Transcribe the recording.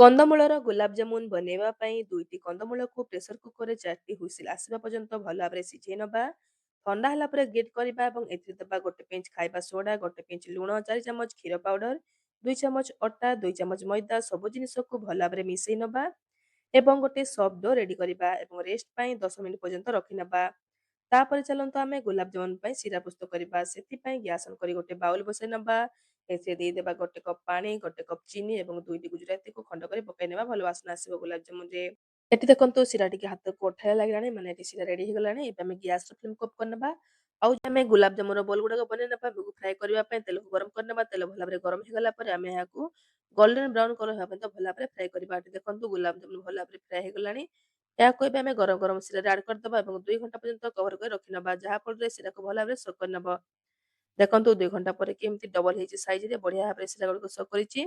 କନ୍ଦମୂଳର ଗୁଲାବ ଜାମୁନ ବନେଇବା ପାଇଁ 2ଟି କନ୍ଦମୂଳକୁ ପ୍ରେସର କୁକରରେ 4ଟି ହୁଇସିଲ୍ ଆସିବା ପର୍ଯ୍ୟନ୍ତ ଭଲ ଭାବରେ ସିଝେଇ ନବା। ଥଣ୍ଡା ହେଲା ପରେ ଗ୍ରେଟ୍ କରିବା ଏବଂ ଏଥିରେ ଦେବା 1 ପିଞ୍ଚ ଖାଇବା ସୋଡା, 1 ପିଞ୍ଚ ଲୁଣ, 4 ଚାମଚ କ୍ଷୀର ପାଉଡର, 2 ଚାମଚ ଅଟା, 2 ଚାମଚ ମଇଦା ସବୁ ଜିନିଷକୁ ଭଲ ଭାବରେ ମିଶେଇ ନବା ଏବଂ ଗୋଟେ ସଫ୍ଟ ଡୋ ରେଡି କରିବା ଏବଂ ରେଷ୍ଟ ପାଇଁ 10 ମିନିଟ୍ ପର୍ଯ୍ୟନ୍ତ ରଖିନବା। ତାପରେ ଚାଲନ୍ତୁ ଆମେ ଗୋଲାପ ଜାମୁନ ପାଇଁ ସିରା ପ୍ରସ୍ତୁତ କରିବା। ସେଥିପାଇଁ ଗ୍ୟାସ୍ ଅନ୍ କରି ଗୋଟେ ବାଉଲ ବସାଇ ନବା। ଏଥିରେ ଦେଇଦେବା 1 କପ୍ ପାଣି, 1 କପ୍ ଚିନି ଏବଂ 2ଟି ଗୁଜୁରାତିକୁ ଖଣ୍ଡ କରି ପକାଇ ନେବା। ଭଲ ବାସ୍ନା ଆସିବ ଗୋଲାପ ଜାମୁନରେ। ଏଠି ଦେଖନ୍ତୁ ସିରା ଟିକେ ହାତକୁ ଅଠାଳିଆ ଲାଗିଲାଣି, ମାନେ ଏଠି ସିରା ରେଡି ହେଇଗଲାଣି। ଏବେ ଆମେ ଗ୍ୟାସର ଫ୍ଲେମକୁ ଅଫ୍ କରିନେବା। ଆଉ ଆମେ ଗୋଲାପ ଜାମୁନର ବଲ୍ ଗୁଡାକ ବନେଇ ନେବା। ଆଗକୁ ଫ୍ରାଏ କରିବା ପାଇଁ ତେଲକୁ ଗରମ କରିନେବା। ତେଲ ଭଲ ଭାବରେ ଗରମ ହେଇଗଲା ପରେ ଆମେ ଏହାକୁ ଗୋଲ୍ଡେନ ବ୍ରାଉନ କଲର ହେବା ପର୍ଯ୍ୟନ୍ତ ଭଲ ଭାବରେ ଫ୍ରାଏ କରିବା। ଏଠି ଦେଖନ୍ତୁ ଗୋଲାପ ଜାମୁନ ଭଲ ଭାବରେ ଫ୍ରାଏ ହେଇଗଲାଣି। ଏହାକୁ ଏବେ ଆମେ ଗରମ ଗରମ ଶିରାରେ ଆଡ୍ କରିଦେବା ଏବଂ 2 ଘଣ୍ଟା ପର୍ଯ୍ୟନ୍ତ କଭର କରି ରଖିନେବା, ଯାହା ଫଳରେ ଶିରାକୁ ଭଲ ଭାବରେ ସକ୍ କରିନେବ। ଦେଖନ୍ତୁ 2 ଘଣ୍ଟା ପରେ କେମିତି ଡବଲ ହେଇଛି ସାଇଜରେ, ବଢିଆ ଭାବରେ ଶିରା ଗୁଡ଼ିକ ସକ୍ କରିଛି।